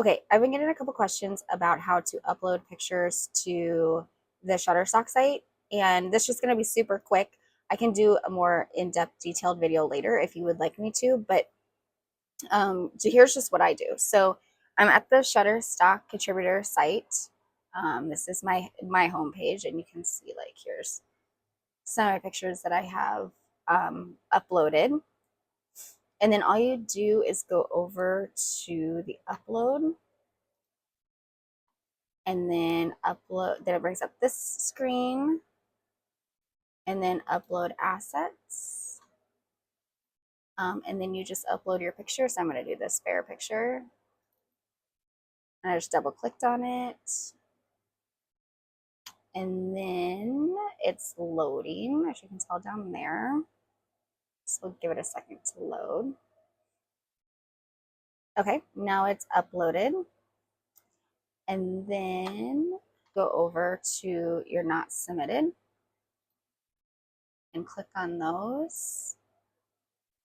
Okay, I've been getting a couple questions about how to upload pictures to the Shutterstock site, and this is just going to be super quick. I can do a more in-depth, detailed video later if you would like me to, but so here's just what I do. So I'm at the Shutterstock contributor site. This is my homepage, and you can see like here's some of my pictures that I have uploaded. And then all you do is go over to the upload and then upload. Then it brings up this screen and then upload assets. And then you just upload your picture. So I'm going to do this bear picture. And I just double clicked on it. And then it's loading, as you can tell down there. So we'll give it a second to load. Okay, now it's uploaded. And then go over to your not submitted and click on those.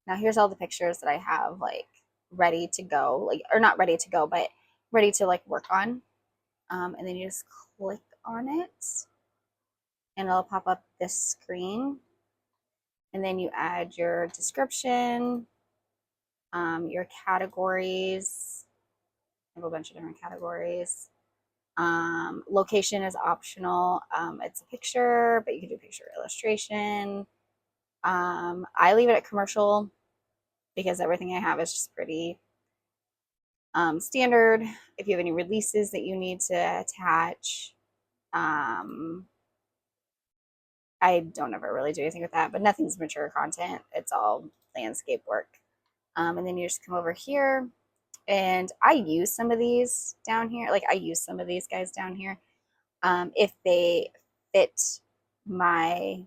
Now here's all the pictures that I have like ready to go, like, or not ready to go, but ready to like work on. And then you just click on it and it'll pop up this screen. And then you add your description, your categories. I have a bunch of different categories. Location is optional. It's a picture, but you can do picture illustration. I leave it at commercial because everything I have is just pretty standard. If you have any releases that you need to attach, I don't ever really do anything with that, but nothing's mature content. It's all landscape work. And then you just come over here, and I use some of these down here. Like I use some of these guys down here if they fit my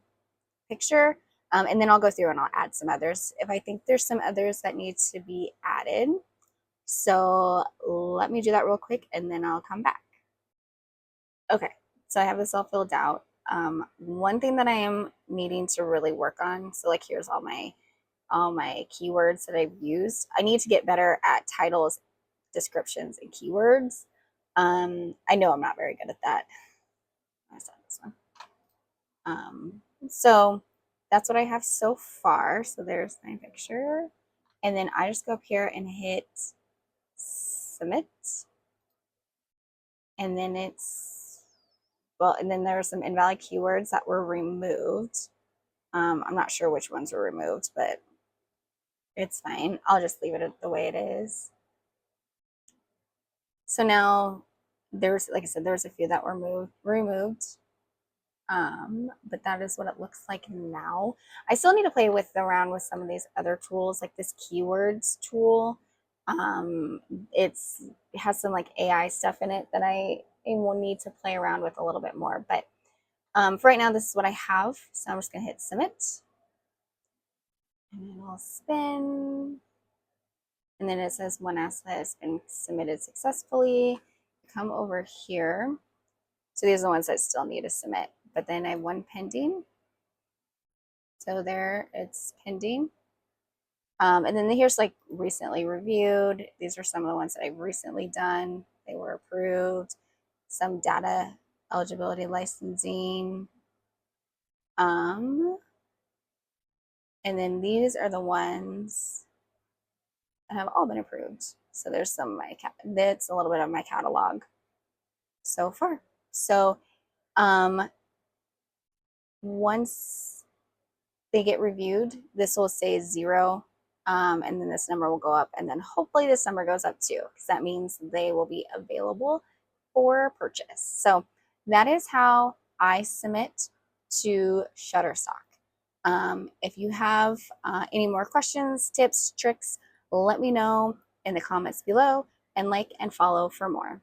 picture. And then I'll go through and I'll add some others if I think there's some others that need to be added. So let me do that real quick and then I'll come back. Okay, so I have this all filled out. One thing that I am needing to really work on, so like here's all my keywords that I've used. I need to get better at titles, descriptions, and keywords. I know I'm not very good at that. I saw this one. So that's what I have so far. So there's my picture. And then I just go up here and hit submit. And then and then there are some invalid keywords that were removed. I'm not sure which ones were removed, but it's fine. I'll just leave it the way it is. So now there's, like I said, there's a few that were removed. But that is what it looks like now. I still need to play around with some of these other tools, like this keywords tool. It has some like AI stuff in it that I will need to play around with a little bit more. But for right now, this is what I have. So I'm just gonna hit submit. And then I'll spin. And then it says one asset has been submitted successfully. Come over here. So these are the ones that still need to submit. But then I have one pending. So there, it's pending. And then here's like recently reviewed. These are some of the ones that I've recently done. They were approved. Some data eligibility licensing. And then these are the ones that have all been approved. So there's some of that's a little bit of my catalog so far. So once they get reviewed, this will say 0, and then this number will go up, and then hopefully this number goes up too, because that means they will be available for purchase. So that is how I submit to Shutterstock. If you have any more questions, tips, tricks, let me know in the comments below, and like and follow for more.